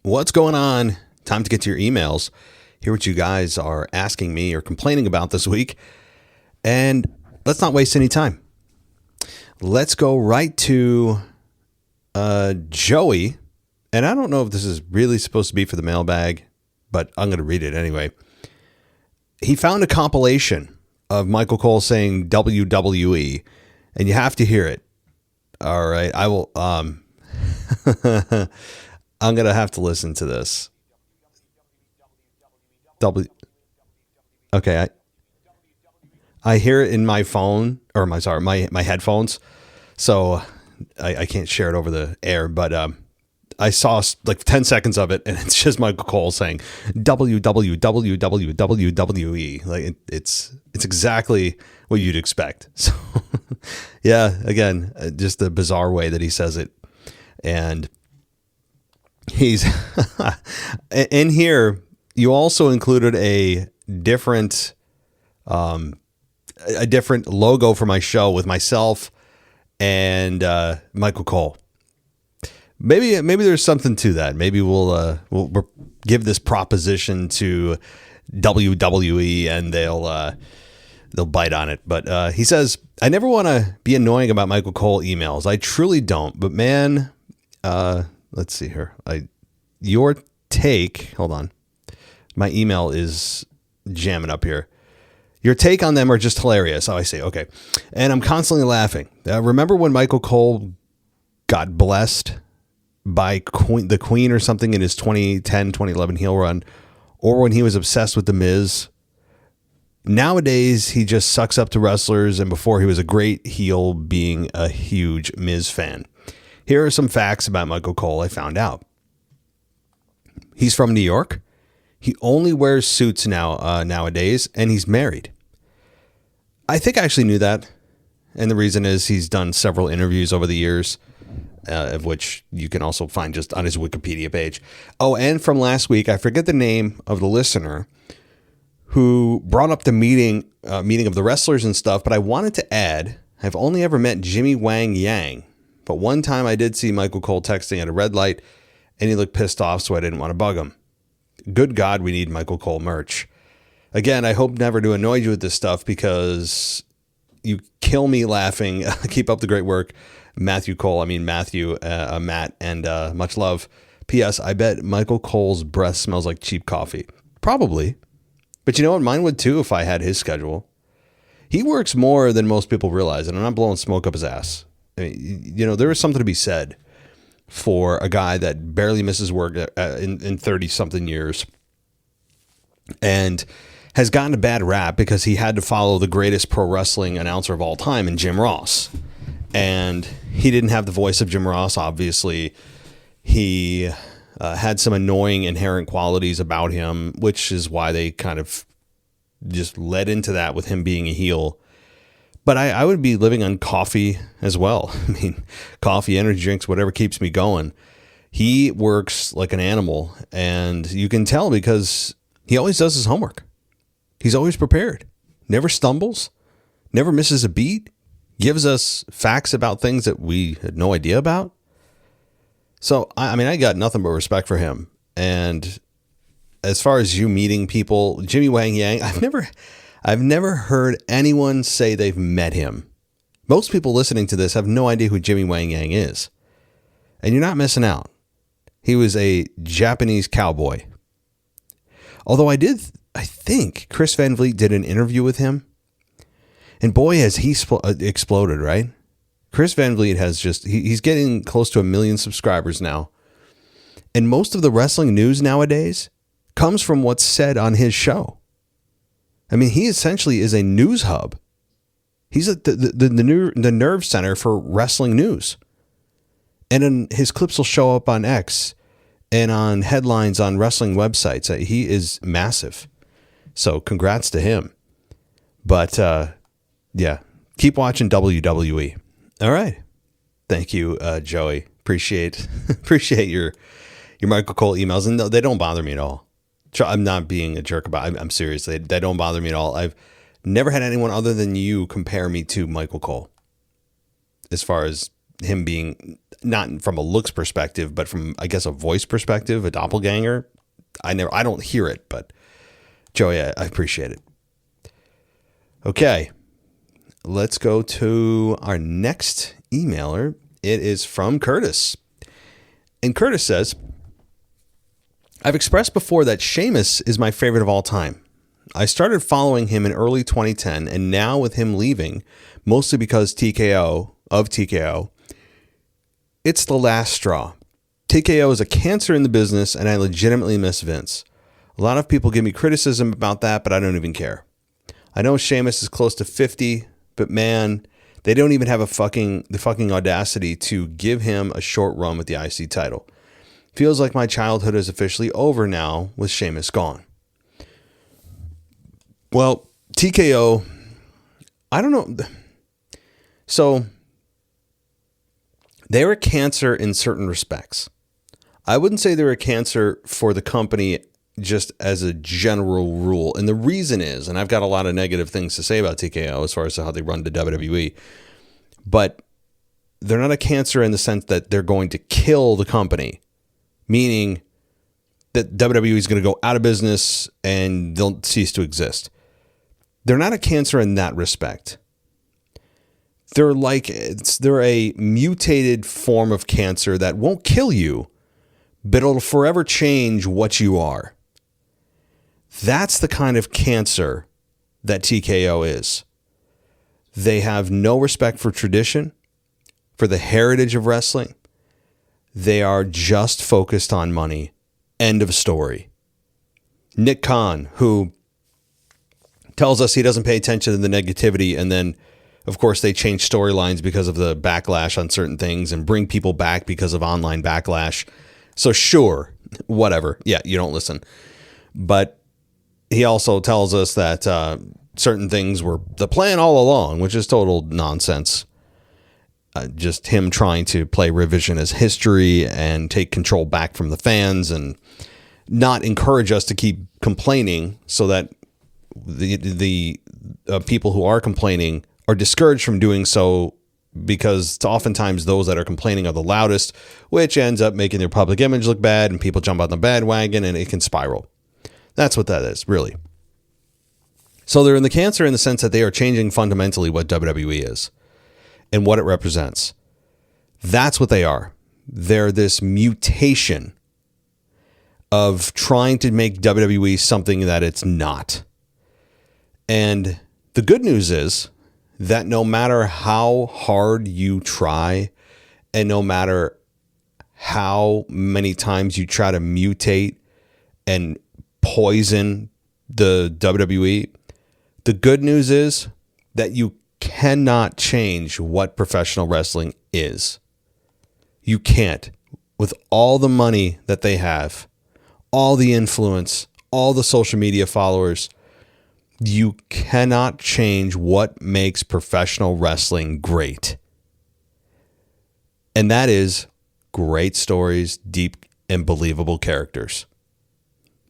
What's going on? Time to get to your emails. Hear what you guys are asking me or complaining about this week. And let's not waste any time. Let's go right to Joey. And I don't know if this is really supposed to be for the mailbag, but I'm going to read it anyway. He found a compilation of Michael Cole saying WWE, and you have to hear it. All right. I will. I'm going to have to listen to this. Okay. I hear it in my phone or my headphones. So I can't share it over the air, but I saw like 10 seconds of it, and it's just Michael Cole saying WWE. Like it's exactly what you'd expect. So yeah, again, just the bizarre way that he says it. And he's in here. You also included a different logo for my show with myself and Michael Cole. Maybe there's something to that. Maybe we'll give this proposition to WWE and they'll bite on it. But he says, I never want to be annoying about Michael Cole emails. I truly don't. But man, let's see here. Your take. Hold on. My email is jamming up here. Your take on them are just hilarious. Oh, I see. Okay. And I'm constantly laughing. Remember when Michael Cole got blessed by the Queen or something in his 2010, 2011 heel run, or when he was obsessed with The Miz? Nowadays, he just sucks up to wrestlers, and before he was a great heel, being a huge Miz fan. Here are some facts about Michael Cole I found out. He's from New York. He only wears suits nowadays, and he's married. I think I actually knew that, and the reason is he's done several interviews over the years, of which you can also find just on his Wikipedia page. Oh, and from last week, I forget the name of the listener who brought up the meeting of the wrestlers and stuff, but I wanted to add, I've only ever met Jimmy Wang Yang, but one time I did see Michael Cole texting at a red light, and he looked pissed off, so I didn't want to bug him. Good God, we need Michael Cole merch. Again, I hope never to annoy you with this stuff because you kill me laughing. Keep up the great work. Matt, and much love. P.S. I bet Michael Cole's breath smells like cheap coffee. Probably. But you know what? Mine would too if I had his schedule. He works more than most people realize, and I'm not blowing smoke up his ass. I mean, there is something to be said for a guy that barely misses work in 30-something years and has gotten a bad rap because he had to follow the greatest pro wrestling announcer of all time in Jim Ross. And he didn't have the voice of Jim Ross, obviously. He had some annoying inherent qualities about him, which is why they kind of just led into that with him being a heel. But I would be living on coffee as well. I mean, coffee, energy drinks, whatever keeps me going. He works like an animal, and you can tell because he always does his homework. He's always prepared, never stumbles, never misses a beat, gives us facts about things that we had no idea about. So, I got nothing but respect for him. And as far as you meeting people, Jimmy Wang Yang, I've never heard anyone say they've met him. Most people listening to this have no idea who Jimmy Wang Yang is. And you're not missing out. He was a Japanese cowboy. Although I think Chris Van Vliet did an interview with him. And boy, has he exploded, right? Chris Van Vliet has he's getting close to 1 million subscribers now. And most of the wrestling news nowadays comes from what's said on his show. I mean, he essentially is a news hub. He's the nerve center for wrestling news. And then his clips will show up on X and on headlines on wrestling websites. He is massive. So congrats to him. But yeah, keep watching WWE. All right. Thank you, Joey. Appreciate your Michael Cole emails. And they don't bother me at all. I'm not being a jerk about it. I'm serious. They don't bother me at all. I've never had anyone other than you compare me to Michael Cole as far as him being not from a looks perspective, but from, I guess, a voice perspective, a doppelganger. I don't hear it, but Joey, I appreciate it. Okay, let's go to our next emailer. It is from Curtis. And Curtis says, I've expressed before that Sheamus is my favorite of all time. I started following him in early 2010, and now with him leaving, mostly because TKO, it's the last straw. TKO is a cancer in the business, and I legitimately miss Vince. A lot of people give me criticism about that, but I don't even care. I know Sheamus is close to 50, but man, they don't even have the fucking audacity to give him a short run with the IC title. Feels like my childhood is officially over now with Sheamus gone. Well, TKO, I don't know. So they're a cancer in certain respects. I wouldn't say they're a cancer for the company just as a general rule. And the reason is, and I've got a lot of negative things to say about TKO as far as how they run the WWE, but they're not a cancer in the sense that they're going to kill the company, meaning that WWE is going to go out of business and they'll cease to exist. They're not a cancer in that respect. They're a mutated form of cancer that won't kill you, but it'll forever change what you are. That's the kind of cancer that TKO is. They have no respect for tradition, for the heritage of wrestling. They are just focused on money. End of story. Nick Khan, who tells us he doesn't pay attention to the negativity, and then, of course, they change storylines because of the backlash on certain things and bring people back because of online backlash. So sure, whatever. Yeah, you don't listen. But he also tells us that certain things were the plan all along, which is total nonsense. Just him trying to play revisionist history and take control back from the fans and not encourage us to keep complaining so that the people who are complaining are discouraged from doing so, because oftentimes those that are complaining are the loudest, which ends up making their public image look bad and people jump on the bandwagon and it can spiral. That's what that is, really. So they're in the cancer in the sense that they are changing fundamentally what WWE is and what it represents. That's what they are. They're this mutation of trying to make WWE something that it's not. And the good news is that no matter how hard you try and no matter how many times you try to mutate and poison the WWE, the good news is that you cannot change what professional wrestling is. You can't. With all the money that they have, all the influence, all the social media followers, you cannot change what makes professional wrestling great. And that is great stories, deep and believable characters.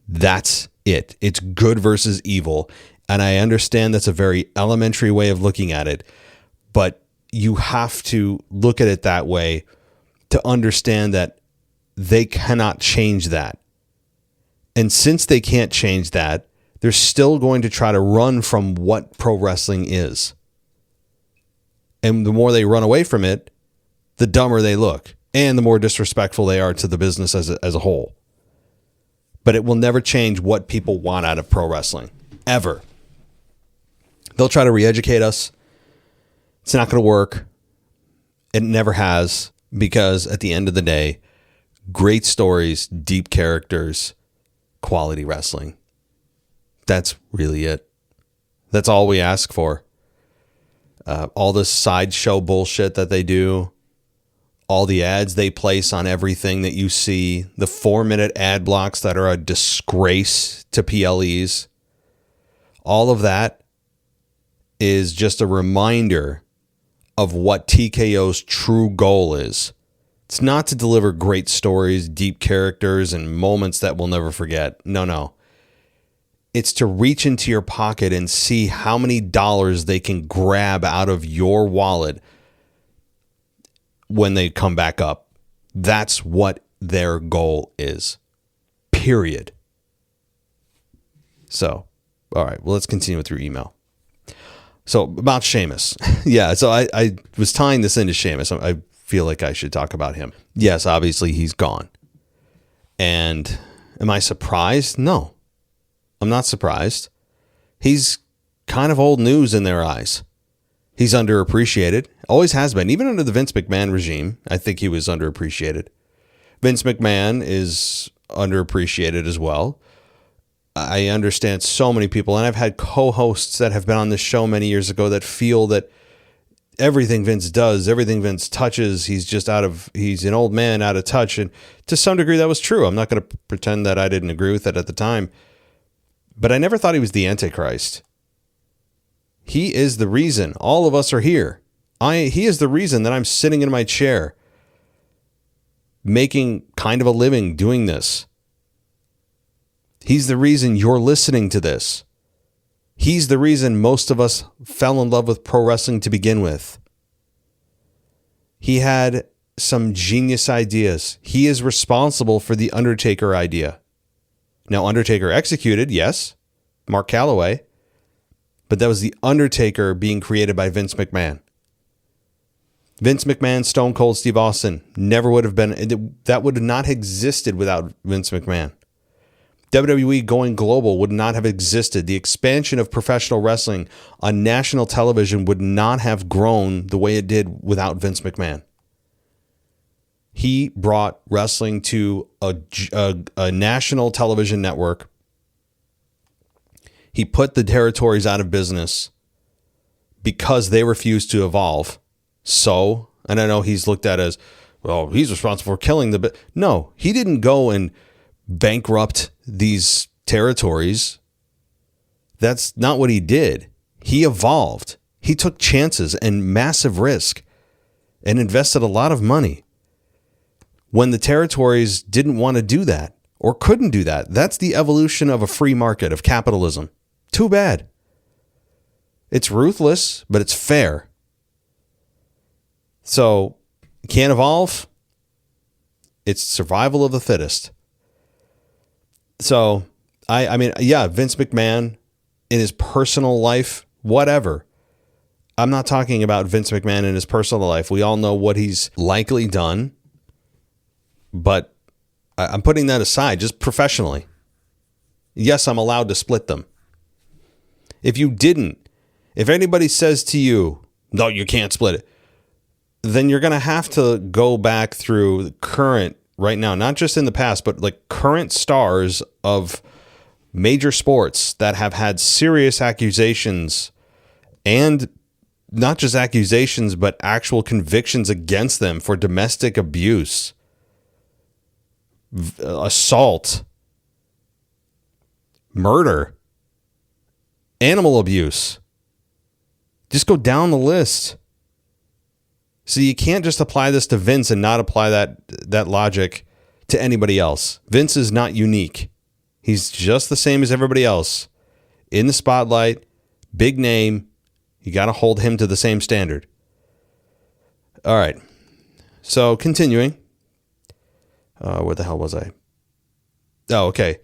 That's it. It's good versus evil. And I understand that's a very elementary way of looking at it, but you have to look at it that way to understand that they cannot change that. And since they can't change that, they're still going to try to run from what pro wrestling is. And the more they run away from it, the dumber they look and the more disrespectful they are to the business as a whole. But it will never change what people want out of pro wrestling, ever. They'll try to re-educate us. It's not going to work. It never has, because at the end of the day, great stories, deep characters, quality wrestling. That's really it. That's all we ask for. All the sideshow bullshit that they do, all the ads they place on everything that you see, the 4-minute ad blocks that are a disgrace to PLEs, all of that is just a reminder of what TKO's true goal is. It's not to deliver great stories, deep characters, and moments that we'll never forget. No. It's to reach into your pocket and see how many dollars they can grab out of your wallet when they come back up. That's what their goal is. Period. So, all right, well, let's continue with your email. So about Sheamus. Yeah, so I was tying this into Sheamus. I feel like I should talk about him. Yes, obviously he's gone. And am I surprised? No, I'm not surprised. He's kind of old news in their eyes. He's underappreciated. Always has been. Even under the Vince McMahon regime, I think he was underappreciated. Vince McMahon is underappreciated as well. I understand so many people, and I've had co-hosts that have been on this show many years ago that feel that everything Vince does, everything Vince touches, he's an old man out of touch. And to some degree that was true. I'm not going to pretend that I didn't agree with it at the time, but I never thought he was the Antichrist. He is the reason all of us are here. He is the reason that I'm sitting in my chair making kind of a living doing this. He's the reason you're listening to this. He's the reason most of us fell in love with pro wrestling to begin with. He had some genius ideas. He is responsible for the Undertaker idea. Now, Undertaker executed, yes, Mark Calloway, but that was the Undertaker being created by Vince McMahon. Vince McMahon, Stone Cold Steve Austin never would have been, that would have not existed without Vince McMahon. WWE going global would not have existed. The expansion of professional wrestling on national television would not have grown the way it did without Vince McMahon. He brought wrestling to a national television network. He put the territories out of business because they refused to evolve. So, and I know he's looked at as, well, he's responsible for killing no, he didn't go and bankrupt these territories. That's not what he did. He evolved. He took chances and massive risk and invested a lot of money when the territories didn't want to do that or couldn't do that. That's the evolution of a free market, of capitalism. Too bad. It's ruthless, but it's fair. So, you can't evolve. It's survival of the fittest. So, I mean, yeah, Vince McMahon in his personal life, whatever. I'm not talking about Vince McMahon in his personal life. We all know what he's likely done, but I'm putting that aside just professionally. Yes, I'm allowed to split them. If anybody says to you, no, you can't split it, then you're going to have to go back through the current right now, not just in the past, but like current stars of major sports that have had serious accusations, and not just accusations, but actual convictions against them for domestic abuse, assault, murder, animal abuse. Just go down the list. So you can't just apply this to Vince and not apply that logic to anybody else. Vince is not unique. He's just the same as everybody else. In the spotlight, big name. You got to hold him to the same standard. All right. So continuing. Where the hell was I? Oh, okay.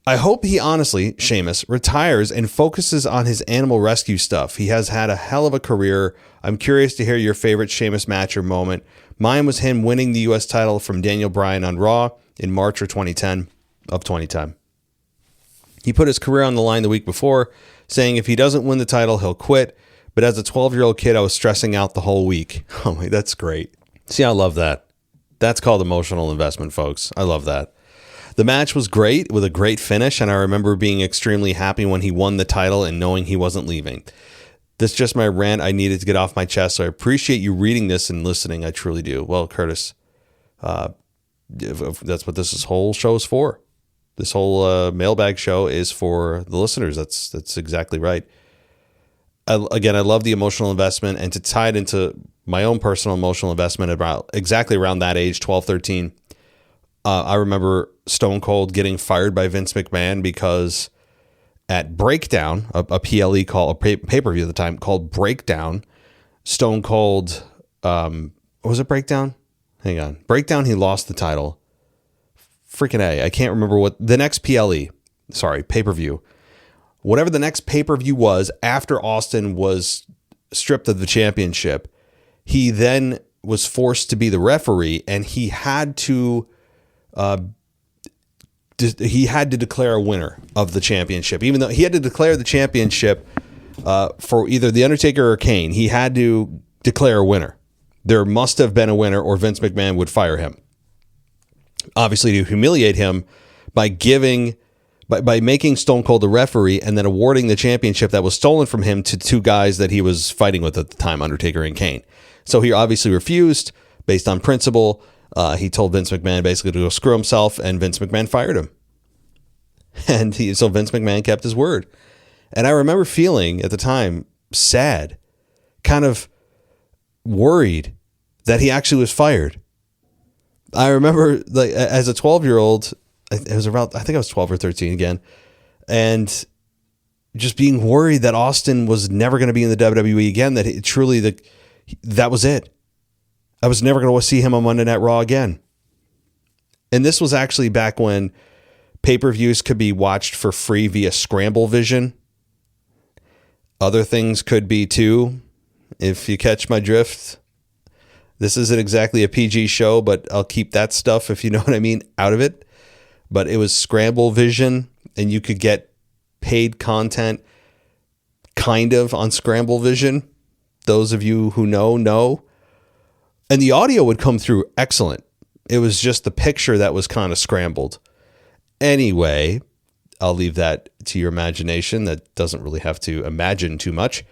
I hope he honestly, Sheamus, retires and focuses on his animal rescue stuff. He has had a hell of a career. I'm curious to hear your favorite Sheamus match or moment. Mine was him winning the U.S. title from Daniel Bryan on Raw in March of 2010. He put his career on the line the week before, saying if he doesn't win the title, he'll quit. But as a 12-year-old kid, I was stressing out the whole week. Oh, my, that's great. See, I love that. That's called emotional investment, folks. I love that. The match was great with a great finish, and I remember being extremely happy when he won the title and knowing he wasn't leaving. That's just my rant I needed to get off my chest, so I appreciate you reading this and listening. I truly do. Well, Curtis, that's what this whole show is for. This whole mailbag show is for the listeners. That's exactly right. Again, I love the emotional investment, and to tie it into my own personal emotional investment exactly around that age, 12, 13, I remember Stone Cold getting fired by Vince McMahon because at Breakdown, a PLE call, a pay-per-view at the time called Breakdown, Stone Cold Was it Breakdown? Hang on. Breakdown, he lost the title. Freaking A. I can't remember what the next pay-per-view. Whatever the next pay-per-view was after Austin was stripped of the championship, he then was forced to be the referee, and he had to declare a winner of the championship. Even though he had to declare the championship for either The Undertaker or Kane, he had to declare a winner. There must have been a winner, or Vince McMahon would fire him. Obviously, to humiliate him by making Stone Cold the referee and then awarding the championship that was stolen from him to two guys that he was fighting with at the time, Undertaker and Kane. So he obviously refused based on principle. He told Vince McMahon basically to go screw himself, and Vince McMahon fired him. And so Vince McMahon kept his word. And I remember feeling at the time sad, kind of worried that he actually was fired. I remember, like, as a 12-year-old, I think I was 12 or 13 again, and just being worried that Austin was never going to be in the WWE again, that that was it. I was never going to see him on Monday Night Raw again. And this was actually back when pay-per-views could be watched for free via Scramble Vision. Other things could be too, if you catch my drift. This isn't exactly a PG show, but I'll keep that stuff, if you know what I mean, out of it. But it was Scramble Vision, and you could get paid content kind of on Scramble Vision. Those of you who know. And the audio would come through excellent. It was just the picture that was kind of scrambled. Anyway, I'll leave that to your imagination. That doesn't really have to imagine too much.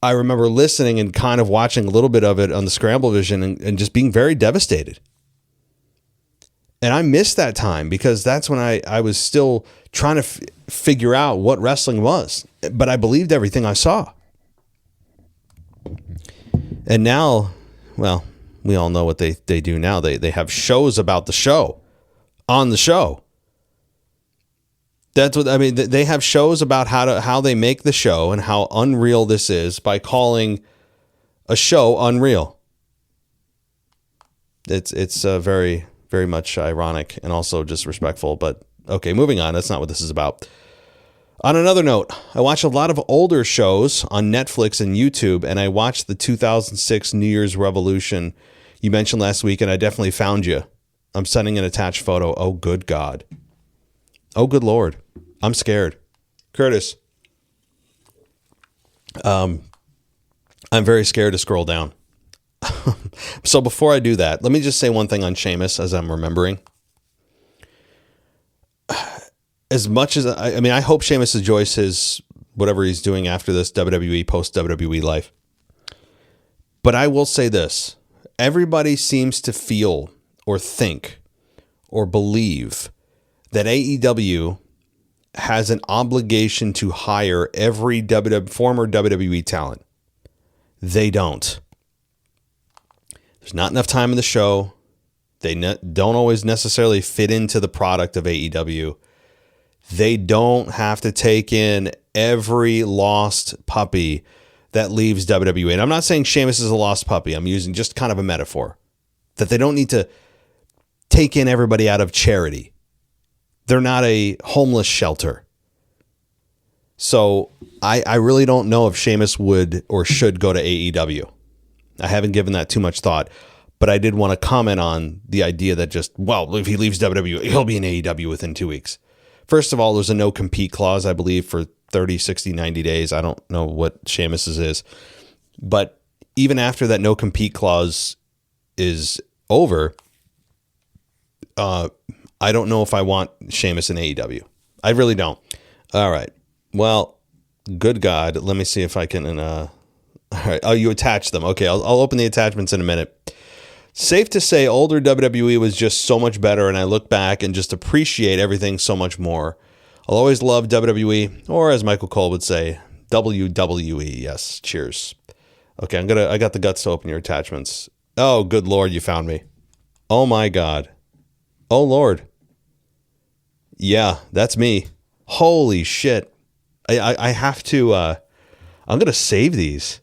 I remember listening and kind of watching a little bit of it on the Scramble Vision and just being very devastated. And I missed that time because that's when I was still trying to figure out what wrestling was. But I believed everything I saw. And now, well, we all know what they do now. They have shows about the show on the show. That's what I mean. They have shows about how they make the show and how unreal this is by calling a show unreal. It's very, very much ironic and also disrespectful. But okay, moving on. That's not what this is about. On another note, I watch a lot of older shows on Netflix and YouTube, and I watched the 2006 New Year's Revolution you mentioned last week, and I definitely found you. I'm sending an attached photo. Oh, good God. Oh, good Lord. I'm scared. Curtis. I'm very scared to scroll down. So before I do that, let me just say one thing on Sheamus as I'm remembering. As much as, I hope Sheamus enjoys his, whatever he's doing after this WWE, post-WWE life. But I will say this. Everybody seems to feel or think or believe that AEW has an obligation to hire every former WWE talent. They don't. There's not enough time in the show. They don't always necessarily fit into the product of AEW. They don't have to take in every lost puppy that leaves WWE. And I'm not saying Sheamus is a lost puppy. I'm using just kind of a metaphor. That they don't need to take in everybody out of charity. They're not a homeless shelter. So I really don't know if Sheamus would or should go to AEW. I haven't given that too much thought. But I did want to comment on the idea that if he leaves WWE, he'll be in AEW within 2 weeks. First of all, there's a no-compete clause, I believe, for 30, 60, 90 days. I don't know what Sheamus's is. But even after that no-compete clause is over, I don't know if I want Sheamus in AEW. I really don't. All right. Well, good God. Let me see if I can... all right. Oh, you attach them. Okay, I'll open the attachments in a minute. Safe to say, older WWE was just so much better, and I look back and just appreciate everything so much more. I'll always love WWE, or as Michael Cole would say, WWE. Yes, cheers. Okay, I got the guts to open your attachments. Oh, good Lord, you found me. Oh my God. Oh Lord. Yeah, that's me. Holy shit. I have to, I'm going to save these.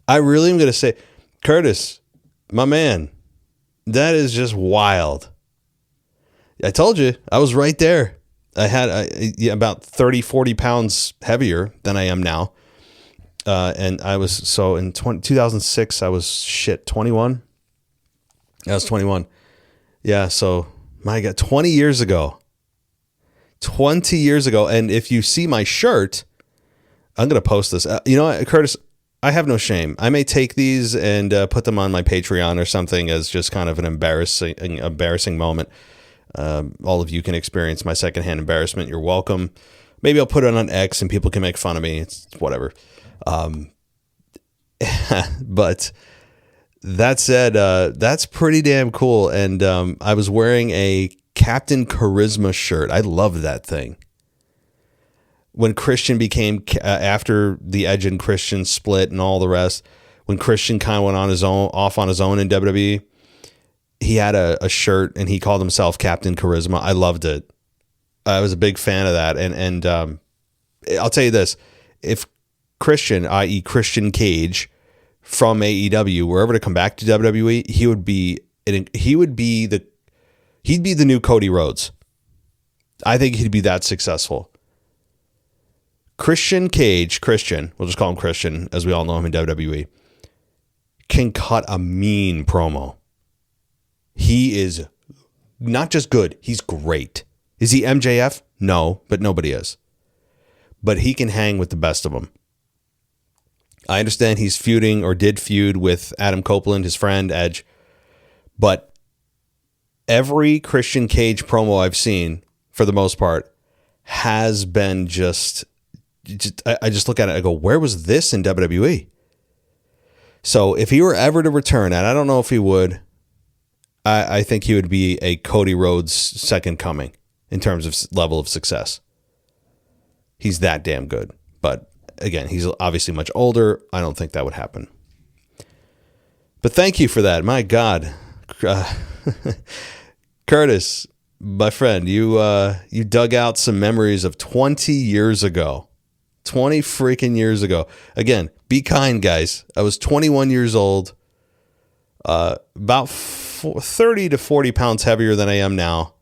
I really am going to say, Curtis, my man, that is just wild. I told you, I was right there. I had about 30, 40 pounds heavier than I am now. And I was, so in 2006, I was 21. I was 21. Yeah. So my God, 20 years ago. 20 years ago. And if you see my shirt, I'm going to post this. You know what, Curtis, I have no shame. I may take these and put them on my Patreon or something as just kind of an embarrassing moment. All of you can experience my secondhand embarrassment. You're welcome. Maybe I'll put it on X and people can make fun of me. It's whatever. But that said, that's pretty damn cool. And I was wearing a Captain Charisma shirt. I loved that thing. When Christian became, after the Edge and Christian split and all the rest, when Christian kind of went off on his own in WWE, he had a shirt and he called himself Captain Charisma. I loved it. I was a big fan of that. And I'll tell you this, if Christian, i.e. Christian Cage from AEW, were ever to come back to WWE, he'd be the new Cody Rhodes. I think he'd be that successful. Christian Cage, we'll just call him Christian, as we all know him in WWE, can cut a mean promo. He is not just good, he's great. Is he MJF? No, but nobody is. But he can hang with the best of them. I understand he's feuding or did feud with Adam Copeland, his friend, Edge. But every Christian Cage promo I've seen, for the most part, has been I just look at it, I go, where was this in WWE? So if he were ever to return, and I don't know if he would, I think he would be a Cody Rhodes second coming in terms of level of success. He's that damn good. But again, he's obviously much older. I don't think that would happen. But thank you for that. My God. Curtis, my friend, you dug out some memories of 20 years ago. 20 freaking years ago. Again, be kind, guys. I was 21 years old, about 30 to 40 pounds heavier than I am now.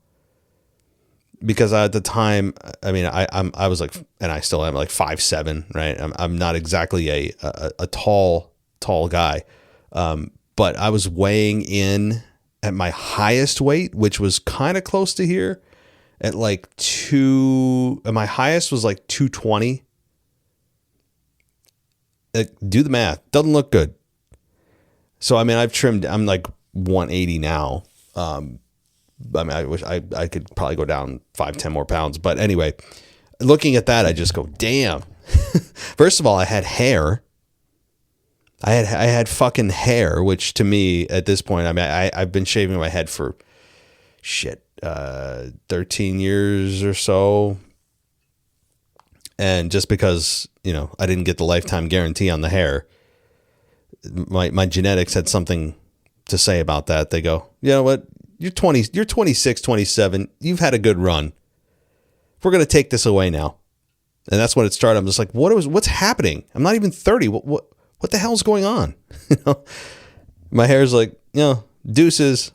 Because at the time, I mean, I was like, and I still am like 5'7", right? I'm not exactly a tall guy, but I was weighing in at my highest weight, which was kind of close to here, at like my highest was like 220. Do the math. Doesn't look good. So, I mean, I've trimmed, I'm like 180 now. I mean, I wish I could probably go down 5-10 more pounds. But anyway, looking at that, I just go, damn. First of all, I had hair. I had fucking hair, which to me at this point, I mean, I've been shaving my head for 13 years or so. And just because, I didn't get the lifetime guarantee on the hair, my genetics had something to say about that. They go, you know what? You're 26, 27. You've had a good run. We're going to take this away now. And that's when it started. I'm just like, what's happening? I'm not even 30. What the hell's going on? My hair's like, deuces.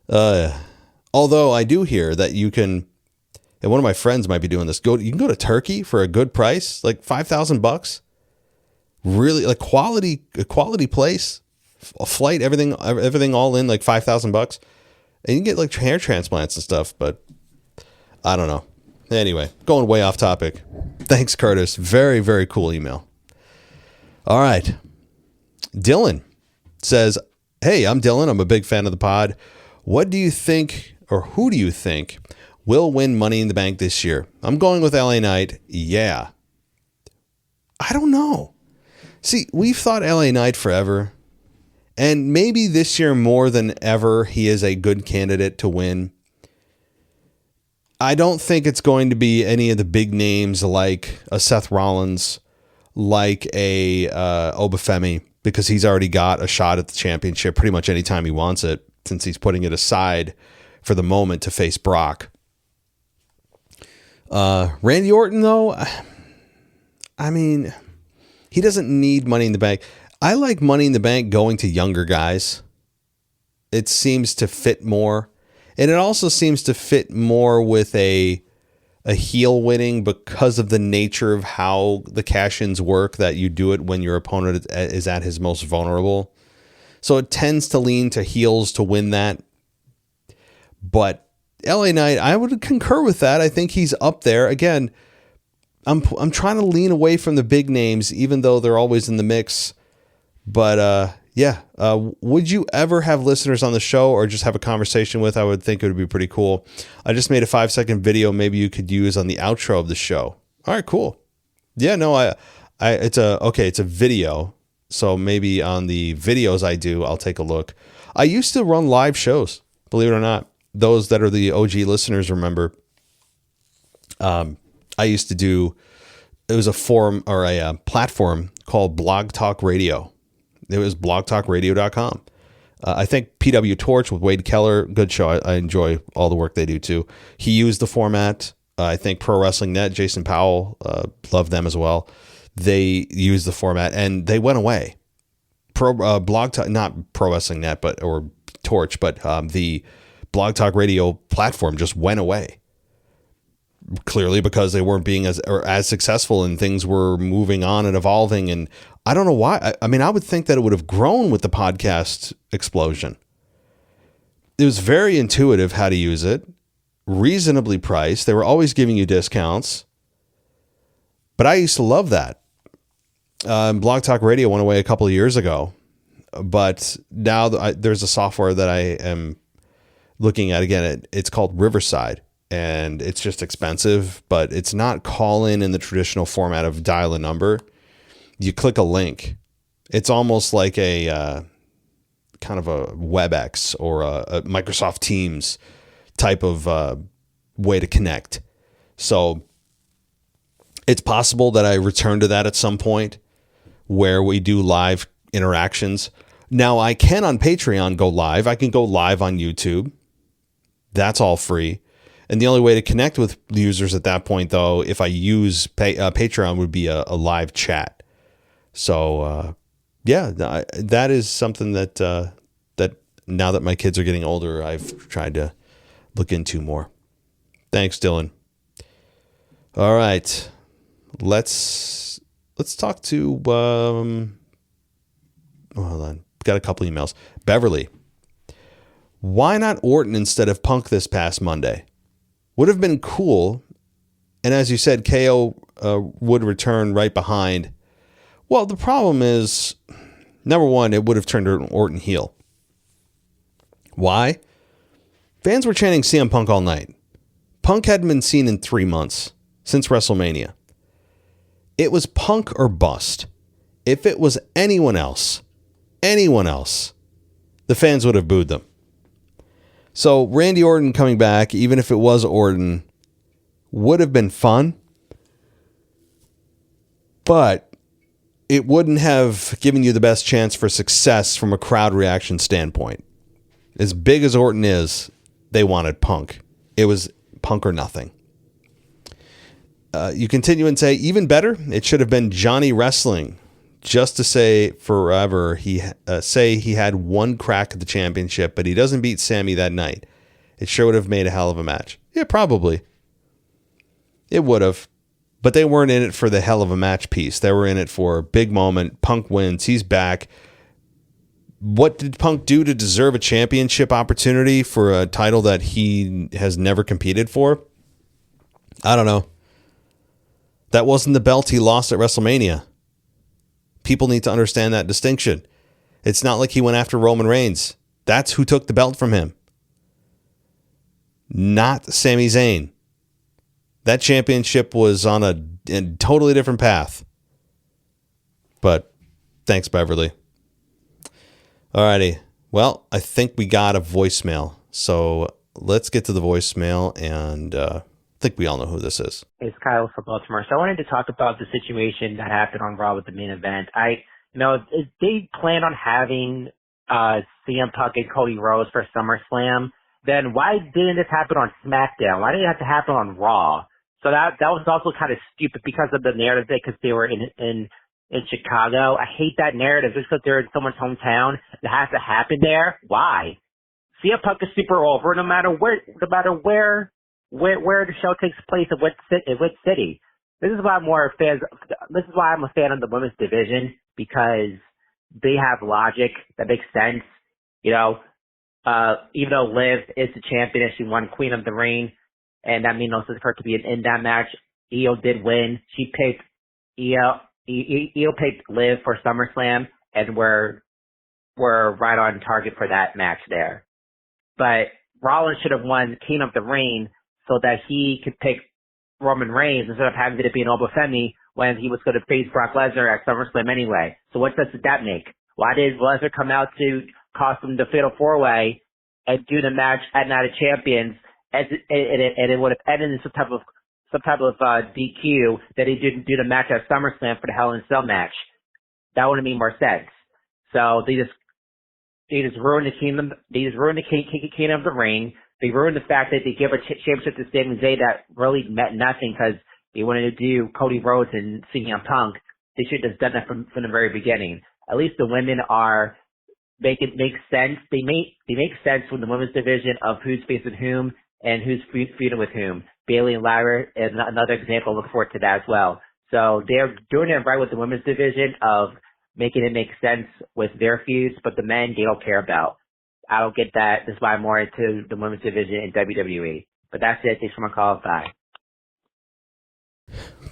Although I do hear that you can, and one of my friends might be doing this. You can go to Turkey for a good price, like $5,000. Really, like a quality place, a flight, everything all in, like $5,000, and you can get like hair transplants and stuff. But I don't know. Anyway, going way off topic. Thanks, Curtis. Very, very cool email. All right, Dylan says, "Hey, I'm Dylan. I'm a big fan of the pod. What do you think, or who do you think will win Money in the Bank this year? I'm going with LA Knight. Yeah. I don't know. See, we've thought LA Knight forever, and maybe this year more than ever, he is a good candidate to win. I don't think it's going to be any of the big names like a Seth Rollins, like a Obafemi, because he's already got a shot at the championship pretty much anytime he wants it, since he's putting it aside for the moment to face Brock. Randy Orton, though, I mean, he doesn't need Money in the Bank. I like Money in the Bank going to younger guys. It seems to fit more. And it also seems to fit more with a heel winning because of the nature of how the cash-ins work, that you do it when your opponent is at his most vulnerable. So it tends to lean to heels to win that. But LA Knight, I would concur with that. I think he's up there. Again, I'm trying to lean away from the big names, even though they're always in the mix. But would you ever have listeners on the show or just have a conversation with? I would think it would be pretty cool. I just made a 5-second video maybe you could use on the outro of the show. All right, cool. Yeah, no, it's a video. So maybe on the videos I'll take a look. I used to run live shows, believe it or not. Those that are the OG listeners remember. I used to do, it was a forum or a platform called Blog Talk Radio. It was blogtalkradio.com. I think PW Torch with Wade Keller, good show. I enjoy all the work they do too. He used the format. I think Pro Wrestling Net, Jason Powell, loved them as well. They used the format and they went away. Blog Talk, not Pro Wrestling Net, or Torch, but the Blog Talk Radio platform just went away. Clearly because they weren't being as successful and things were moving on and evolving. And I don't know why. I mean, I would think that it would have grown with the podcast explosion. It was very intuitive how to use it, reasonably priced. They were always giving you discounts. But I used to love that. Blog Talk Radio went away a couple of years ago. But now there's a software that I am looking at. Again, it's called Riverside. And it's just expensive, but it's not call-in in the traditional format of dial a number. You click a link. It's almost like a kind of a WebEx or a Microsoft Teams type of way to connect. So it's possible that I return to that at some point where we do live interactions. Now I can on Patreon go live. I can go live on YouTube. That's all free. And the only way to connect with users at that point, though, if I use Patreon, would be a live chat. So, that is something that now that my kids are getting older, I've tried to look into more. Thanks, Dylan. All right, let's talk to. Hold on, got a couple emails. Beverly, why not Orton instead of Punk this past Monday? Would have been cool. And as you said, KO would return right behind. Well, the problem is, number one, it would have turned Orton heel. Why? Fans were chanting CM Punk all night. Punk hadn't been seen in 3 months, since WrestleMania. It was Punk or bust. If it was anyone else, the fans would have booed them. So Randy Orton coming back, even if it was Orton, would have been fun. But it wouldn't have given you the best chance for success from a crowd reaction standpoint. As big as Orton is, they wanted Punk. It was Punk or nothing. You continue and say, even better, it should have been Johnny Wrestling. Just to say forever, he had one crack at the championship, but he doesn't beat Sammy that night. It sure would have made a hell of a match. Yeah, probably. It would have. But they weren't in it for the hell of a match piece. They were in it for a big moment. Punk wins. He's back. What did Punk do to deserve a championship opportunity for a title that he has never competed for? I don't know. That wasn't the belt he lost at WrestleMania. People need to understand that distinction. It's not like he went after Roman Reigns. That's who took the belt from him. Not Sami Zayn. That championship was on a totally different path. But thanks, Beverly. Alrighty. Well, I think we got a voicemail. So let's get to the voicemail, and I think we all know who this is. It's Kyle from Baltimore. So I wanted to talk about the situation that happened on Raw with the main event. If they planned on having CM Punk and Cody Rhodes for SummerSlam, then why didn't this happen on SmackDown? Why did it have to happen on Raw? So that was also kind of stupid because of the narrative, because they were in in Chicago. I hate that narrative just because they're in someone's hometown. It has to happen there. Why? CM Punk is super over no matter where the show takes place in which city. This is why I'm a fan of the women's division, because they have logic that makes sense. You know, even though Liv is the champion and she won Queen of the Ring, and that means no sense for her to be in that match. Io did win. She picked Io picked Liv for SummerSlam, and we're right on target for that match there. But Rollins should have won King of the Ring so that he could pick Roman Reigns instead of having it be an Obafemi when he was going to face Brock Lesnar at SummerSlam anyway. So what sense did that make? Why did Lesnar come out to cost him the Fatal 4-Way and do the match at Night of Champions, and it would have ended in some type of DQ that he didn't do the match at SummerSlam for the Hell in a Cell match? That would have made more sense. So they just ruined the kingdom. They just ruined the kingdom of the Ring. They ruined the fact that they gave a championship to Sami Zayn that really meant nothing because they wanted to do Cody Rhodes and CM Punk. They should have done that from the very beginning. At least the women make sense. They make sense from the women's division of who's facing whom and who's feuding with whom. Bayley and Lyra is another example. Look forward to that as well. So they're doing it right with the women's division of making it make sense with their feuds, but the men they don't care about. I don't get that. That's why I'm more into the women's division in WWE. But that's it. Thanks for my call. Bye.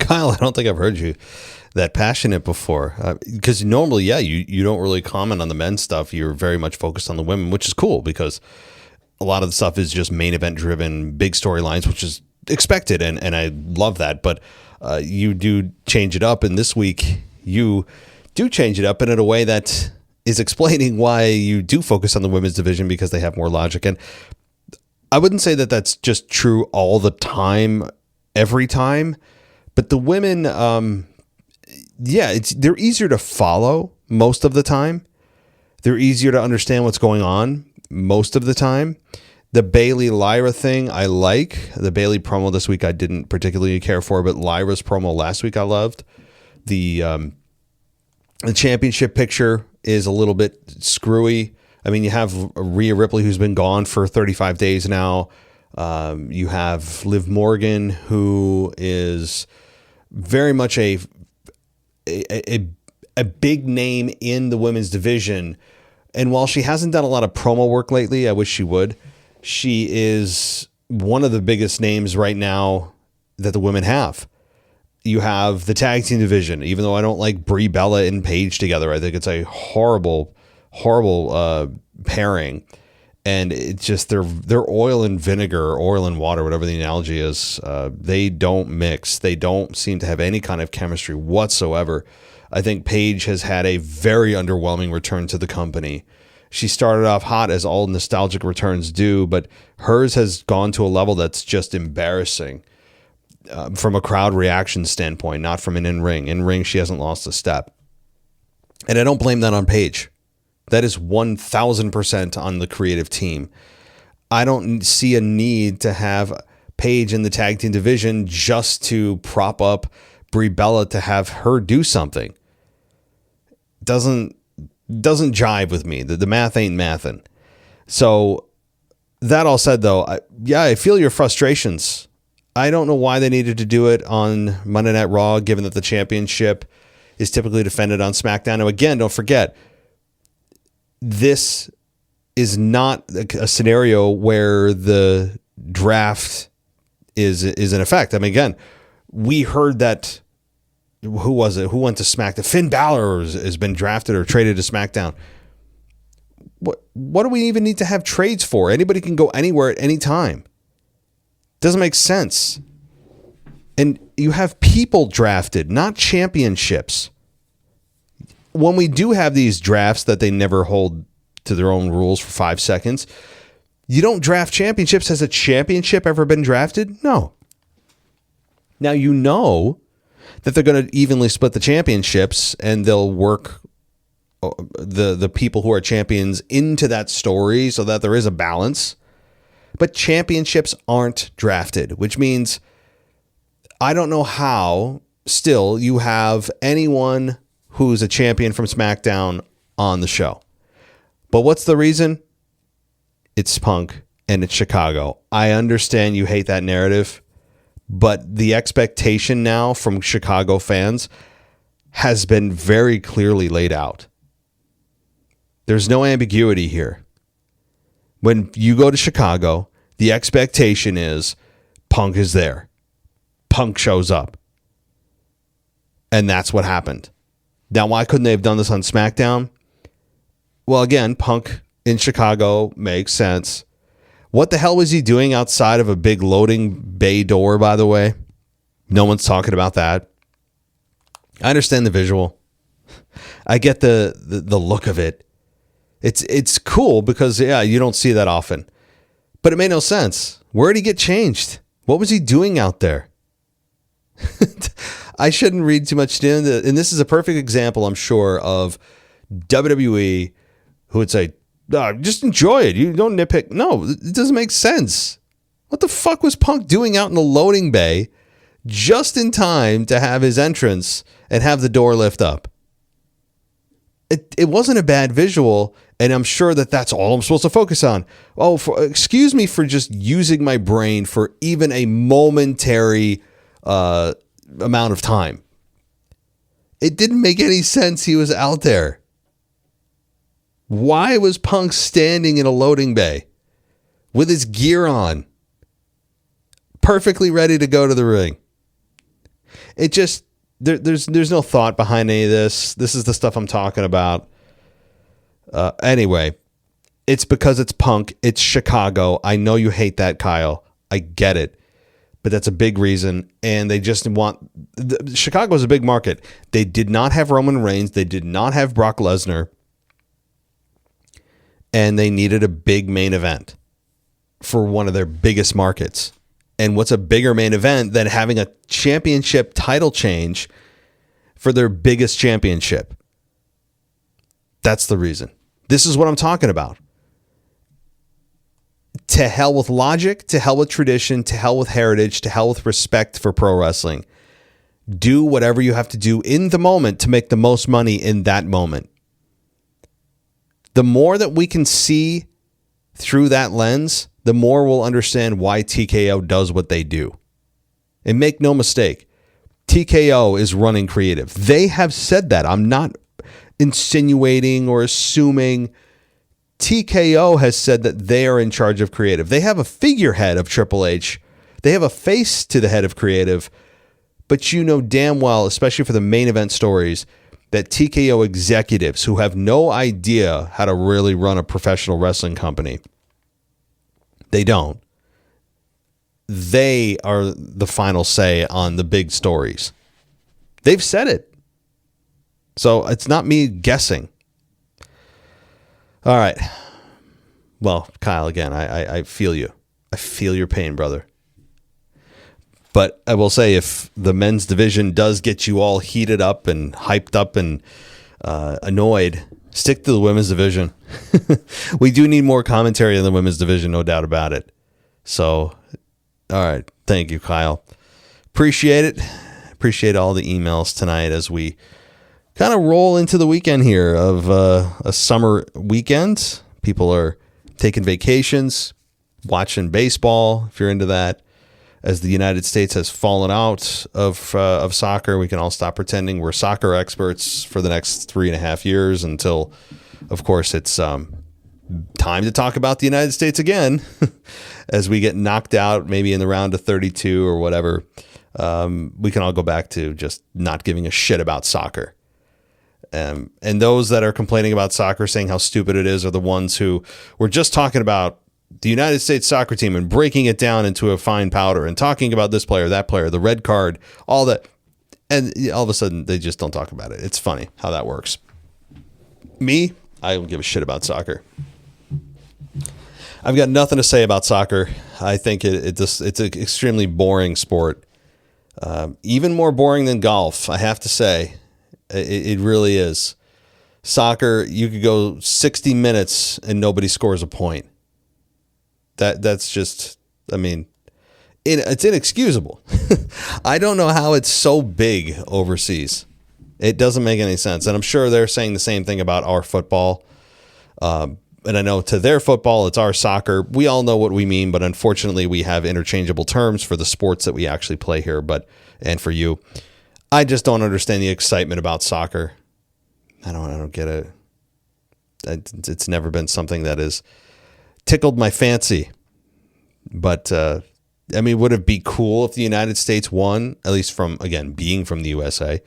Kyle, I don't think I've heard you that passionate before. Because normally, yeah, you don't really comment on the men's stuff. You're very much focused on the women, which is cool because a lot of the stuff is just main event driven, big storylines, which is expected. And I love that. But you do change it up. And this week, you do change it up in a way that is explaining why you do focus on the women's division, because they have more logic. And I wouldn't say that that's just true all the time, every time, but the women, they're easier to follow most of the time. They're easier to understand what's going on most of the time. The Bayley Lyra thing, I like. The Bayley promo this week I didn't particularly care for, but Lyra's promo last week I loved. The championship picture is a little bit screwy. I mean, you have Rhea Ripley, who's been gone for 35 days now. You have Liv Morgan, who is very much a big name in the women's division. And while she hasn't done a lot of promo work lately, I wish she would. She is one of the biggest names right now that the women have. You have the tag team division, even though I don't like Brie Bella and Paige together. I think it's a horrible pairing. And it's just they're oil and vinegar, or oil and water, whatever the analogy is. They don't mix. They don't seem to have any kind of chemistry whatsoever. I think Paige has had a very underwhelming return to the company. She started off hot, as all nostalgic returns do, but hers has gone to a level that's just embarrassing. From a crowd reaction standpoint, not from an in-ring. In-ring, she hasn't lost a step. And I don't blame that on Paige. That is 1,000% on the creative team. I don't see a need to have Paige in the tag team division just to prop up Brie Bella to have her do something. Doesn't jive with me. The math ain't mathin'. So that all said, though, I feel your frustrations. I don't know why they needed to do it on Monday Night Raw, given that the championship is typically defended on SmackDown. Now, again, don't forget, this is not a scenario where the draft is in effect. I mean, again, we heard that, who was it? Who went to SmackDown? Finn Balor has been drafted or traded to SmackDown. What do we even need to have trades for? Anybody can go anywhere at any time. Doesn't make sense. And you have people drafted, not championships. When we do have these drafts that they never hold to their own rules for 5 seconds, you don't draft championships. Has a championship ever been drafted? No. Now, you know that they're going to evenly split the championships, and they'll work the people who are champions into that story so that there is a balance. But championships aren't drafted, which means I don't know how still you have anyone who's a champion from SmackDown on the show. But what's the reason? It's Punk and it's Chicago. I understand you hate that narrative, but the expectation now from Chicago fans has been very clearly laid out. There's no ambiguity here. When you go to Chicago, the expectation is Punk is there. Punk shows up. And that's what happened. Now, why couldn't they have done this on SmackDown? Well, again, Punk in Chicago makes sense. What the hell was he doing outside of a big loading bay door, by the way? No one's talking about that. I understand the visual. I get the look of it. It's cool because, yeah, you don't see that often. But it made no sense. Where did he get changed? What was he doing out there? I shouldn't read too much into it. And this is a perfect example, I'm sure, of WWE who would say, just enjoy it. You don't nitpick. No, it doesn't make sense. What the fuck was Punk doing out in the loading bay just in time to have his entrance and have the door lift up? It wasn't a bad visual, and I'm sure that that's all I'm supposed to focus on. Oh, excuse me for just using my brain for even a momentary amount of time. It didn't make any sense he was out there. Why was Punk standing in a loading bay with his gear on, perfectly ready to go to the ring? It just, there's no thought behind any of this. This is the stuff I'm talking about. Anyway, it's because it's Punk. It's Chicago. I know you hate that, Kyle. I get it. But that's a big reason. And they just Chicago is a big market. They did not have Roman Reigns. They did not have Brock Lesnar. And they needed a big main event for one of their biggest markets. And what's a bigger main event than having a championship title change for their biggest championship? That's the reason. This is what I'm talking about. To hell with logic, to hell with tradition, to hell with heritage, to hell with respect for pro wrestling. Do whatever you have to do in the moment to make the most money in that moment. The more that we can see through that lens, the more we'll understand why TKO does what they do. And make no mistake, TKO is running creative. They have said that. I'm not insinuating or assuming. TKO has said that they are in charge of creative. They have a figurehead of Triple H. They have a face to the head of creative. But you know damn well, especially for the main event stories, that TKO executives who have no idea how to really run a professional wrestling company, they don't. They are the final say on the big stories. They've said it. So it's not me guessing. All right. Well, Kyle, again, I feel you. I feel your pain, brother. But I will say, if the men's division does get you all heated up and hyped up and annoyed, stick to the women's division. We do need more commentary in the women's division, no doubt about it. So, all right. Thank you, Kyle. Appreciate it. Appreciate all the emails tonight as we kind of roll into the weekend here of a summer weekend. People are taking vacations, watching baseball, if you're into that. As the United States has fallen out of soccer, we can all stop pretending we're soccer experts for the next 3.5 years until, of course, it's time to talk about the United States again as we get knocked out, maybe in the round of 32 or whatever. We can all go back to just not giving a shit about soccer. And those that are complaining about soccer, saying how stupid it is, are the ones who were just talking about the United States soccer team and breaking it down into a fine powder and talking about this player, that player, the red card, all that. And all of a sudden, they just don't talk about it. It's funny how that works. Me, I don't give a shit about soccer. I've got nothing to say about soccer. I think it's an extremely boring sport. Even more boring than golf, I have to say. It really is. Soccer, you could go 60 minutes and nobody scores a point. That's just, I mean, it's inexcusable. I don't know how it's so big overseas. It doesn't make any sense. And I'm sure they're saying the same thing about our football. And I know to their football, it's our soccer. We all know what we mean, but unfortunately we have interchangeable terms for the sports that we actually play here. And for you, I just don't understand the excitement about soccer. I don't get it. It's never been something that has tickled my fancy. But, would it be cool if the United States won, at least from, again, being from the USA?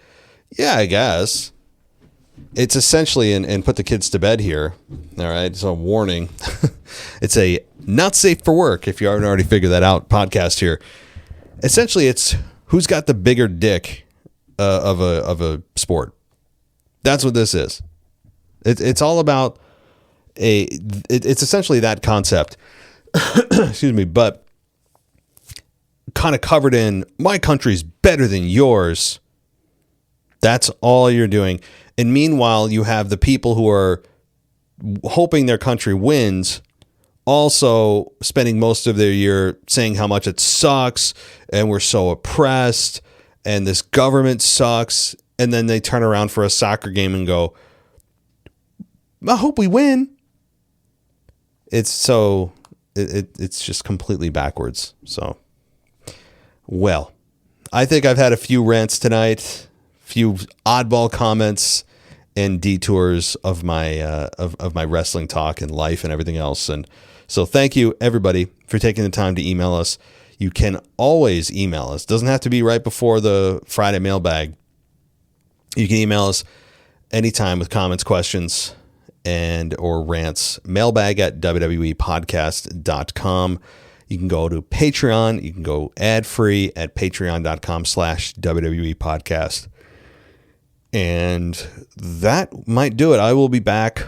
Yeah, I guess. It's essentially, and put the kids to bed here, all right, so warning, it's a not safe for work, if you haven't already figured that out, podcast here. Essentially, it's who's got the bigger dick of a sport. That's what this is. It's all about it's essentially that concept, excuse me, but kind of covered in my country's better than yours. That's all you're doing. And meanwhile, you have the people who are hoping their country wins, also spending most of their year saying how much it sucks and we're so oppressed and this government sucks. And then they turn around for a soccer game and go, I hope we win. It's just completely backwards. So, well, I think I've had a few rants tonight, few oddball comments and detours of my of my wrestling talk and life and everything else. And so thank you, everybody, for taking the time to email us. You can always email us. Doesn't have to be right before the Friday mailbag. You can email us anytime with comments, questions, and or rants. Mailbag at wwepodcast.com. You can go to Patreon. You can go ad-free at patreon.com/WWEpodcast. And that might do it. I will be back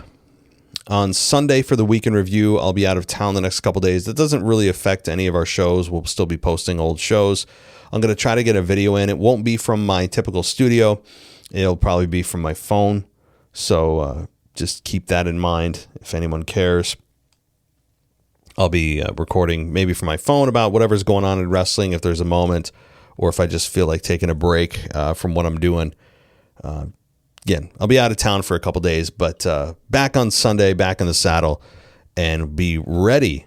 on Sunday for the weekend review. I'll be out of town the next couple days. That doesn't really affect any of our shows. We'll still be posting old shows. I'm going to try to get a video in. It won't be from my typical studio. It'll probably be from my phone. So just keep that in mind if anyone cares. I'll be recording maybe from my phone about whatever's going on in wrestling if there's a moment, or if I just feel like taking a break from what I'm doing. Again, I'll be out of town for a couple days, but back on Sunday, back in the saddle, and be ready,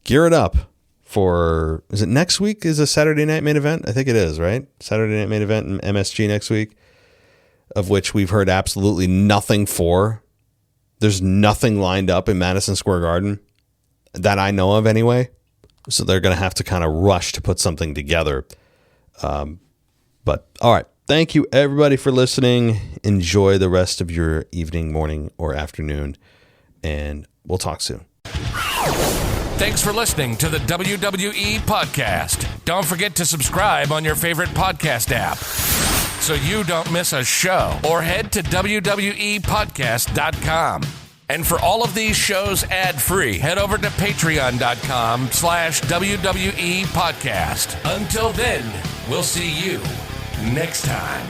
gear it up for, is it next week is a Saturday night main event? I think it is, right? Saturday night main event in MSG next week, of which we've heard absolutely nothing for. There's nothing lined up in Madison Square Garden that I know of anyway. So they're going to have to kind of rush to put something together. But all right. Thank you, everybody, for listening. Enjoy the rest of your evening, morning, or afternoon, and we'll talk soon. Thanks for listening to the WWE Podcast. Don't forget to subscribe on your favorite podcast app so you don't miss a show, or head to WWEpodcast.com. And for all of these shows ad-free, head over to patreon.com/WWE Podcast. Until then, we'll see you next time.